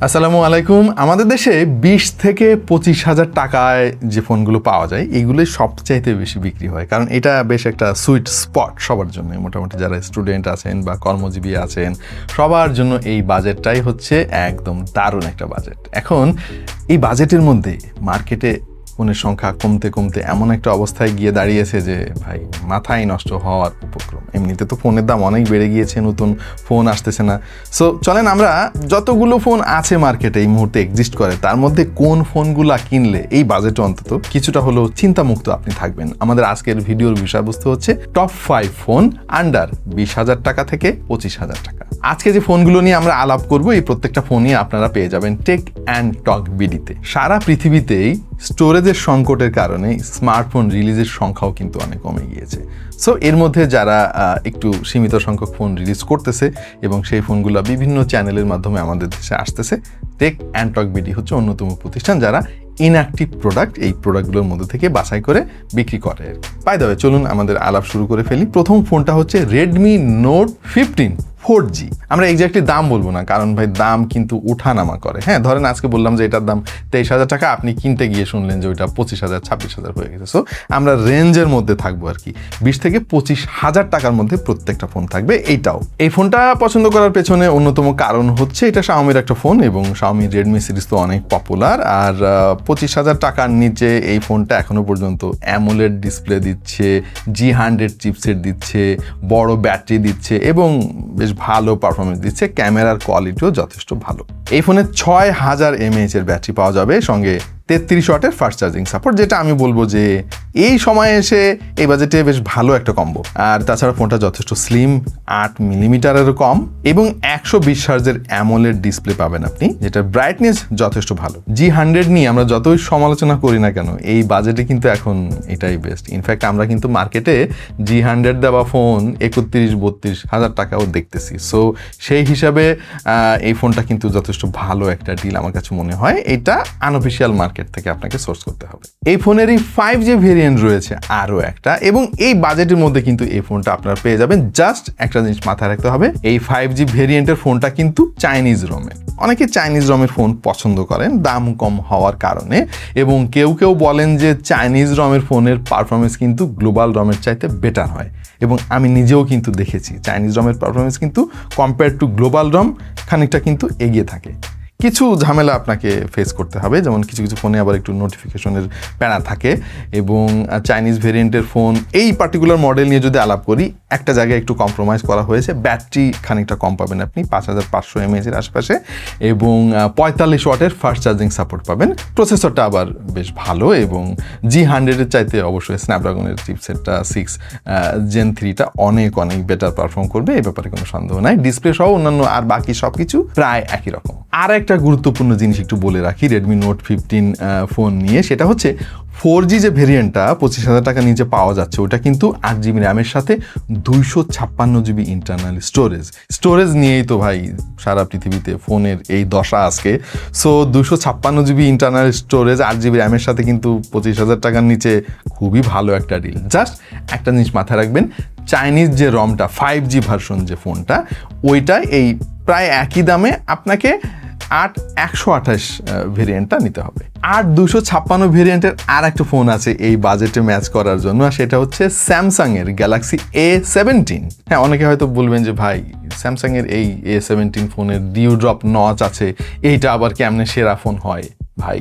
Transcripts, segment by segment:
আসসালামু আলাইকুম। আমাদের দেশে 20 থেকে 25,000 টাকায় যে ফোনগুলো পাওয়া যায় এগুলোই সবচাইতে বেশি বিক্রি হয়, কারণ এটা বেশ একটা সুইট স্পট সবার জন্য। মোটামুটি যারা স্টুডেন্ট আছেন বা কর্মজীবী আছেন সবার জন্য এই বাজেটটাই হচ্ছে একদম দারুণ একটা বাজেট। এখন এই বাজেটের মধ্যে মার্কেটে ফোনের সংখ্যা কমতে কমতে এমন একটা অবস্থায় গিয়ে দাঁড়িয়েছে যে ভাই মাথায় নষ্ট হওয়ার উপক্রম। এমনিতে তো ফোনের দাম অনেক বেড়ে গিয়েছে, নতুন ফোন আসতেছে না। সো চলেন আমরা যতগুলো ফোন আছে মার্কেটে এই মুহূর্তে এক্সিস্ট করে তার মধ্যে কোন ফোনগুলা কিনলে এই বাজেটে অন্তত কিছুটা হলেও চিন্তামুক্ত আপনি থাকবেন। আমাদের আজকের ভিডিওর বিষয়বস্তু হচ্ছে টপ 5 ফোন আন্ডার 20,000 টাকা থেকে 25,000 টাকা। আজকে যে ফোনগুলো নিয়ে আমরা আলাপ করব এই প্রত্যেকটা ফোনই আপনারা পেয়ে যাবেন টেক অ্যান্ড টক বিডিতে। সারা পৃথিবীতেই স্টোরেজের সংকটের কারণে স্মার্টফোন রিলিজের সংখ্যাও কিন্তু অনেক কমে গিয়েছে। সো এর মধ্যে যারা একটু সীমিত সংখ্যক ফোন রিলিজ করতেছে এবং সেই ফোনগুলো বিভিন্ন চ্যানেলের মাধ্যমে আমাদের দেশে আসতেছে, টেক অ্যান্ড টক বিডি হচ্ছে অন্যতম প্রতিষ্ঠান যারা ইনঅ্যাক্টিভ প্রোডাক্ট এই প্রোডাক্টগুলোর মধ্যে থেকে বাছাই করে বিক্রি করে। বাই দ্য ওয়ে, চলুন আমাদের আলাপ শুরু করে ফেলি। প্রথম ফোনটা হচ্ছে রেডমি নোট 15 4G। আমরা এক্স্যাক্টলি দাম বলবো না, কারণ ভাই দাম কিন্তু ওঠানামা করে। হ্যাঁ, ধরেন আজকে বললাম যে এটার দাম 23,000 টাকা, আপনি কিনতে গিয়ে শুনলেন যে ওইটা 25,000 26,000 হয়ে গেছে। সো আমরা রেঞ্জের মধ্যে থাকবো আর কি, 20 থেকে 25,000 টাকার মধ্যে প্রত্যেকটা ফোন থাকবে। এইটাও এই ফোনটা পছন্দ করার পেছনে অন্যতম কারণ হচ্ছে এটা শাওমির একটা ফোন এবং শাওমি রেডমি সিরিজ তো অনেক পপুলার। আর 25,000 টাকার নিচে এই ফোনটা এখনো পর্যন্ত অ্যামোলেড ডিসপ্লে দিচ্ছে, G100 চিপসেট দিচ্ছে, বড় ব্যাটারি দিচ্ছে এবং বেশ ভালো পারফরমেন্স দিচ্ছে। ক্যামেরার কোয়ালিটিও যথেষ্ট ভালো। এই ফোনে 6000 mAh এর ব্যাটারি পাওয়া যাবে, সঙ্গে 33 ওয়াটের ফাস্ট চার্জিং সাপোর্ট, যেটা আমি বলবো যে এই সময়ে এসে এই বাজেটে বেশ ভালো একটা কম্বো। আর তাছাড়া ফোনটা যথেষ্ট স্লিম, 8 মিলিমিটারেরও কম এবং 120 হার্জের অ্যামোলেড ডিসপ্লে পাবেন আপনি, যেটা ব্রাইটনেস যথেষ্ট ভালো। G100 নিয়ে আমরা যতই সমালোচনা করি না কেন এই বাজেটে কিন্তু এখন এটাই বেস্ট। ইনফ্যাক্ট আমরা কিন্তু মার্কেটে G100 দেওয়া ফোন 31-32 হাজার টাকাও দেখতেছি। সো সেই হিসাবে এই ফোনটা কিন্তু যথেষ্ট ভালো একটা ডিল আমার কাছে মনে হয়। এটা আনঅফিশিয়াল মার্কেট থেকে আপনাকে সোর্স করতে হবে। এই ফোনেরই 5G ভেরিয়েন্ট রয়েছে আরও একটা, এবং এই বাজেটের মধ্যে কিন্তু এই ফোনটা আপনারা পেয়ে যাবেন। জাস্ট একটা জিনিস মাথায় রাখতে হবে, এই 5G ভেরিয়েন্টের ফোনটা কিন্তু চাইনিজ রমের। অনেকে চাইনিজ রমের ফোন পছন্দ করেন দাম কম হওয়ার কারণে, এবং কেউ কেউ বলেন যে চাইনিজ রমের ফোনের পারফরমেন্স কিন্তু গ্লোবাল রমের চাইতে বেটার হয়, এবং আমি নিজেও কিন্তু দেখেছি চাইনিজ রমের পারফরমেন্স কিন্তু কম্পেয়ার টু গ্লোবাল রম খানিকটা কিন্তু এগিয়ে থাকে। কিছু ঝামেলা আপনাকে ফেস করতে হবে, যেমন কিছু কিছু ফোনে আবার একটু নোটিফিকেশনের প্যারা থাকে, এবং চাইনিজ ভেরিয়েন্টের ফোন এই পার্টিকুলার মডেল নিয়ে যদি আলাপ করি একটা জায়গায় একটু কম্প্রোমাইজ করা হয়েছে। ব্যাটারি খানিকটা কম পাবেন আপনি 5500 mAh এর আশেপাশে, এবং 45 ওয়াটের ফাস্ট চার্জিং সাপোর্ট পাবেন। প্রসেসরটা আবার বেশ ভালো, এবং G100 এর চাইতে অবশ্যই স্ন্যাপড্রাগনের চিপসেটটা 6 Gen 3টা অনেক অনেক বেটার পারফর্ম করবে, এই ব্যাপারে কোনো সন্দেহ নাই। ডিসপ্লে সহ অন্যান্য আর বাকি সব কিছু প্রায় একই রকম। আর একটা গুরুত্বপূর্ণ জিনিস একটু বলে রাখি রেডমি নোট 15 ফোন নিয়ে, সেটা হচ্ছে 4G যে ভেরিয়েন্টটা 25,000 টাকা নিচে পাওয়া যাচ্ছে ওটা কিন্তু 8GB র্যামের সাথে 256GB ইন্টারনাল স্টোরেজ নিয়েই তো ভাই সারা পৃথিবীতে ফোনের এই দশা আজকে। So 256GB internal storage 8GB র্যামের সাথে কিন্তু 25,000 টাকার নিচে খুবই ভালো একটা ডিল। জাস্ট একটা জিনিস মাথায় রাখবেন, চাইনিজ যে রমটা 5G ভার্সন যে ফোনটা ওইটা এই প্রায় একই দামে আপনাকে 128 ভেরিয়েন্টটা নিতে হবে। 256 ভেরিয়েন্টের আর একটা ফোন আছে এই বাজেটে ম্যাচ করার জন্য, আর সেটা হচ্ছে স্যামসাংয়ের গ্যালাক্সি A17। হ্যাঁ, অনেকে হয়তো বলবেন যে ভাই স্যামসাংয়ের এই A17 ফোনের ডিউড্রপ নচ আছে, এইটা আবার কেমনে সেরা ফোন হয়? ভাই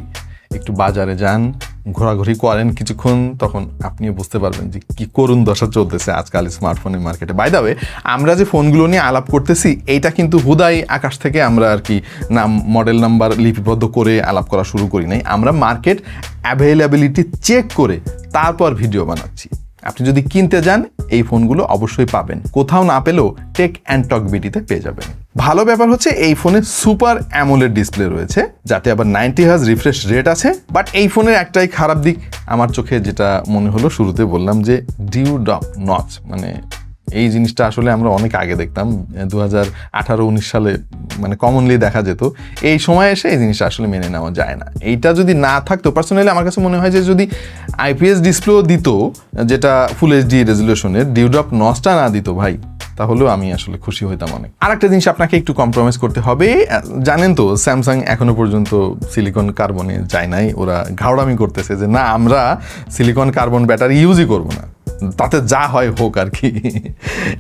একটু বাজারে যান, ঘোরাঘুরি করেন কিছুক্ষণ, তখন আপনিও বুঝতে পারবেন যে কি করুণ দশা চলতেছে আজকাল স্মার্টফোনের মার্কেটে। বাই দ্য ওয়ে, আমরা যে ফোনগুলো নিয়ে আলাপ করতেছি এইটা কিন্তু হুদাই আকাশ থেকে আমরা আর কি মডেল নাম্বার লিপিবদ্ধ করে আলাপ করা শুরু করি নাই। আমরা মার্কেট অ্যাভেলেবিলিটি চেক করে তারপর ভিডিও বানাচ্ছি। আপনি যদি কিনতে যান এই ফোনগুলো অবশ্যই পাবেন, কোথাও না পেলেও টেক অ্যান্ড টক বিডিতে পেয়ে যাবেন। ভালো ব্যাপার হচ্ছে এই ফোনে সুপার অ্যামোলেড ডিসপ্লে রয়েছে, যাতে আবার 90 হার্জ রিফ্রেশ রেট আছে। বাট এই ফোনের একটাই খারাপ দিক আমার চোখে যেটা মনে হলো, শুরুতে বললাম যে ডিউড্রপ নচ, মানে এই জিনিসটা আসলে আমরা অনেক আগে দেখতাম 2018-19 সালে মানে কমনলি দেখা যেত। এই সময় এসে এই জিনিসটা আসলে মেনে নেওয়া যায় না। এইটা যদি না থাকতো, পার্সোনালি আমার কাছে মনে হয় যে যদি IPS ডিসপ্লেও দিত যেটা ফুল HD রেজলিউশনের, ডিউড্রপ নচটা না দিত, ভাই তাহলেও আমি আসলে খুশি হইতাম অনেক। আরেকটা জিনিস আপনাকে একটু কম্প্রোমাইজ করতে হবে, জানেন তো স্যামসাং এখনো পর্যন্ত সিলিকন কার্বনে যায় নাই, ওরা ঘাওড়ামি করতেছে যে না আমরা সিলিকন কার্বন ব্যাটারি ইউজই করব না, তাতে যা হয় হোক আর কি।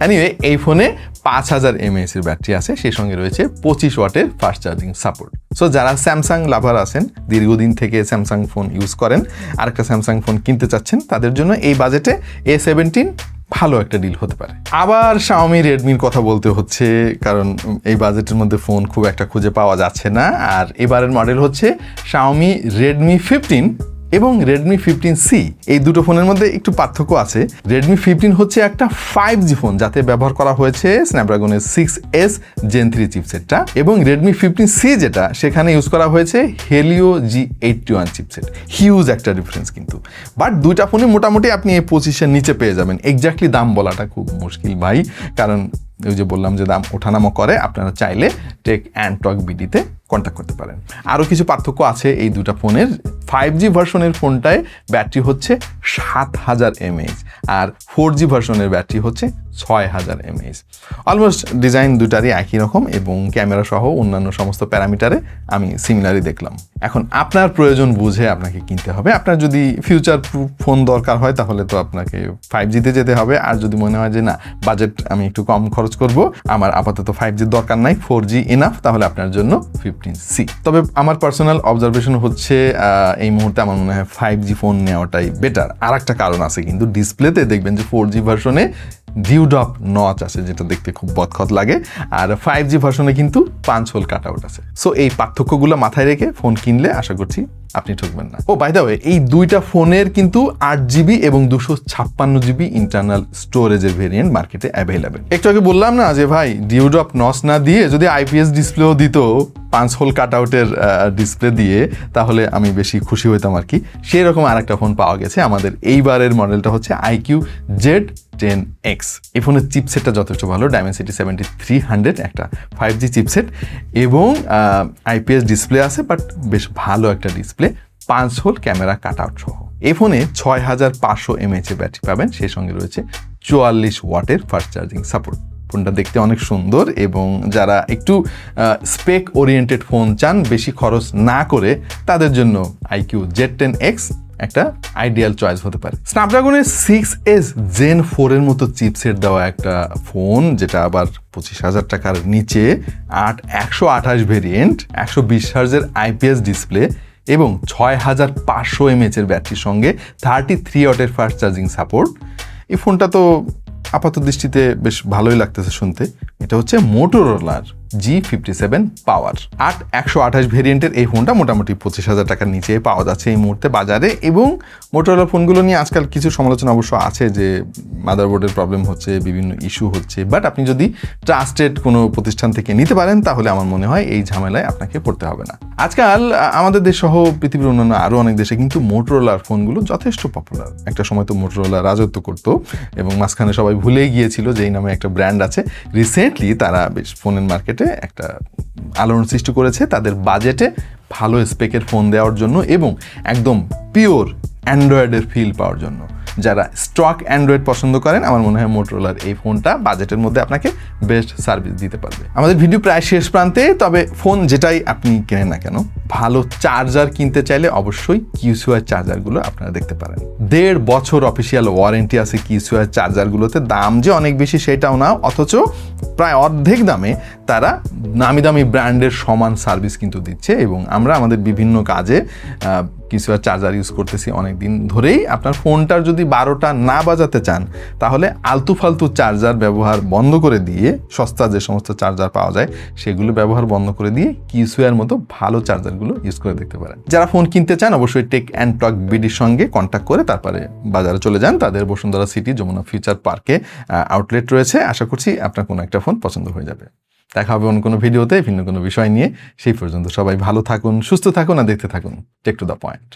এনিওয়ে এই ফোনে 5000 mAh এর ব্যাটারি আছে, সেই সঙ্গে রয়েছে 25 ওয়াটের ফাস্ট চার্জিং সাপোর্ট। সো যারা স্যামসাং লাভার আছেন, দীর্ঘদিন থেকে স্যামসাং ফোন ইউজ করেন, আরেকটা স্যামসাং ফোন কিনতে চাচ্ছেন, তাদের জন্য এই বাজেটে A17 ভালো একটা ডিল হতে পারে। আবার Xiaomi Redmi কথা বলতে হচ্ছে, কারণ এই বাজেটের মধ্যে ফোন খুব একটা খুঁজে পাওয়া যাচ্ছে না। আর এবারের মডেল হচ্ছে Xiaomi Redmi 15 এবং Redmi 15C। এই দুটো ফোনের মধ্যে একটু পার্থক্য আছে। Redmi 15 হচ্ছে একটা 5G ফোন, যাতে ব্যবহার করা হয়েছে স্ন্যাপড্রাগনের 6S Gen 3 চিপসেটটা, এবং Redmi 15C যেটা, সেখানে ইউজ করা হয়েছে Helio G81 চিপসেট। হিউজ একটা ডিফারেন্স কিন্তু, বাট দুইটা ফোনে মোটামুটি আপনি এই 25-এর নিচে পেয়ে যাবেন। এক্স্যাক্টলি দাম বলাটা খুব মুশকিল ভাই, কারণ ওই যে বললাম যে দাম ওঠানামা করে। আপনারা চাইলে টেক অ্যান্ড টক বিডিতে কন্ট্যাক্ট করতে পারেন। আরও কিছু পার্থক্য আছে এই দুটা ফোনের। 5G ভার্সনের ফোনটায় ব্যাটারি হচ্ছে 7000 mAh, আর 4G ভার্সনের ব্যাটারি হচ্ছে 6000 mAh। অলমোস্ট ডিজাইন দুটারই একই রকম, এবং ক্যামেরা সহ অন্যান্য সমস্ত প্যারামিটারে আমি সিমিলারই দেখলাম। এখন আপনার প্রয়োজন বুঝে আপনাকে কিনতে হবে। আপনার যদি ফিউচার প্রুফ ফোন দরকার হয় তাহলে তো আপনাকে 5Gতে যেতে হবে, আর যদি মনে হয় যে না বাজেট আমি একটু কম খরচ করব, আমার আপাতত 5G দরকার নাই, 4G এনাফ, তাহলে আপনার জন্য 15C। তবে আমার পার্সোনাল অবজারভেশন হচ্ছে এই মুহূর্তে আমার মনে হয় 5G ফোন নেওয়াটাই বেটার। আর একটা কারণ আছে কিন্তু, ডিসপ্লেতে দেখবেন যে 4G ভার্সনে ডিউডপ নচ আছে, যেটা দেখতে খুব বদখত লাগে, আর 5G ভার্সনে কিন্তু 5 হোল কাট আউট আছে। সো এই পার্থক্যগুলো মাথায় রেখে ফোন কিনলে আশা করছি আপনি ঠকবেন না। ও বাই দ্য ওয়ে, এই দুইটা ফোনের কিন্তু 8GB এবং 256GB ইন্টারনাল স্টোরেজের ভেরিয়েন্ট মার্কেটে অ্যাভেলেবেল। একটু আগে বললাম না যে ভাই ডিউডপ নচ না দিয়ে যদি IPS ডিসপ্লেও দিত, 5 হোল কাট আউটের ডিসপ্লে দিয়ে, তাহলে আমি বেশি খুশি হইতাম আর কি। সেই রকম আরেকটা ফোন পাওয়া গেছে। আমাদের এইবারের মডেলটা হচ্ছে IQ Z10X। এই ফোনের চিপসেটটা যথেষ্ট ভালো, Dimensity 7300 একটা 5G চিপসেট, এবং IPS ডিসপ্লে আছে, বাট বেশ ভালো একটা display, 5 whole camera cut out সহ। এই ফোনে 6500 mAh এর ব্যাটারি পাবেন, সেই সঙ্গে রয়েছে 44 ওয়াটের ফাস্ট চার্জিং সাপোর্ট। ফোনটা দেখতে অনেক সুন্দর, এবং যারা একটু স্পেক ওরিয়েন্টেড ফোন চান বেশি খরচ না করে, তাদের জন্য IQ Z10X একটা আইডিয়াল চয়েস হতে পারে। স্ন্যাপড্রাগনের 6S Gen 4 এর মতো চিপসেট দেওয়া একটা ফোন, যেটা আবার 25,000 টাকার নিচে, 128 ভেরিয়েন্ট, 120 হার্জের IPS ডিসপ্লে এবং 6500 mAh এর ব্যাটারির সঙ্গে 33 ওয়াটের ফাস্ট চার্জিং সাপোর্ট। এই ফোনটা তো আপাত দৃষ্টিতে বেশ ভালোই লাগতেছে শুনতে। এটা হচ্ছে মোটোরোলার G57 পাওয়ার 128 ভেরিয়েন্টের এই ফোনটা মোটামুটি 25,000 টাকার নিচে পাওয়া যাচ্ছে এই মুহূর্তে বাজারে। এবং মোটোরোলা ফোনগুলো নিয়ে আজকাল কিছু সমালোচনা অবশ্য আছে যে মাদারবোর্ডের প্রবলেম হচ্ছে, বিভিন্ন ইস্যু হচ্ছে, বাট আপনি যদি ট্রাস্টেড কোনো প্রতিষ্ঠান থেকে নিতে পারেন তাহলে আমার মনে হয় এই ঝামেলায় আপনাকে পড়তে হবে না। আজকাল আমাদের দেশ সহ পৃথিবীর অন্যান্য আরও অনেক দেশে কিন্তু মোটোরোলার ফোনগুলো যথেষ্ট পপুলার। একটা সময় তো মোটোরোলা রাজত্ব করতো, এবং মাঝখানে সবাই ভুলেই গিয়েছিল যে এই নামে একটা ব্র্যান্ড আছে। রিসেন্টলি তারা বেশ ফোনের মার্কেটে একটা আলোড়ন সৃষ্টি করেছে তাদের বাজেটে ভালো স্পেকের ফোন দেওয়ার জন্য, এবং একদম পিওর অ্যান্ড্রয়েডের ফিল পাওয়ার জন্য। যারা স্টক অ্যান্ড্রয়েড পছন্দ করেন, আমার মনে হয় মোটোরোলার এই ফোনটা বাজেটের মধ্যে আপনাকে বেস্ট সার্ভিস দিতে পারবে। আমাদের ভিডিও প্রায় শেষ প্রান্তে, তবে ফোন যেটাই আপনি কেনেন না কেন, ভালো চার্জার কিনতে চাইলে অবশ্যই কিউসিওয়ার চার্জারগুলো আপনারা দেখতে পারেন। 1.5 বছর অফিসিয়াল ওয়ারেন্টি আছে কিউসিওয়ার চার্জারগুলোতে। দাম যে অনেক বেশি সেটাও না, অথচ প্রায় অর্ধেক দামে তারা নামি দামি ব্র্যান্ডের সমান সার্ভিস কিন্তু দিচ্ছে। এবং আমরা আমাদের বিভিন্ন কাজে কিউসিওয়ার চার্জার ইউজ করতেছি অনেক দিন ধরেই। আপনার ফোনটার যদি 12টা না বাজাতে চান, তাহলে আলতু ফালতু চার্জার ব্যবহার বন্ধ করে দিয়ে, সস্তা যে সমস্ত চার্জার পাওয়া যায় সেগুলো ব্যবহার বন্ধ করে দিয়ে কিউসিওয়ার মতো ভালো চার্জারগুলো ইউজ করে দেখতে পারেন। যারা ফোন কিনতে চান অবশ্যই টেক অ্যান্ড টক বিডির সঙ্গে কন্ট্যাক্ট করে তারপরে বাজারে চলে যান। তাদের বসুন্ধরা সিটি যমুনা ফিউচার পার্কে আউটলেট রয়েছে। আশা করছি আপনার কোনো একটা ফোন পছন্দ হয়ে যাবে। দেখা হবে অন্য কোনো ভিডিওতে ভিন্ন কোনো বিষয় নিয়ে। সেই পর্যন্ত সবাই ভালো থাকুন, সুস্থ থাকুন, আর দেখতে থাকুন টেক টু দ্য পয়েন্ট।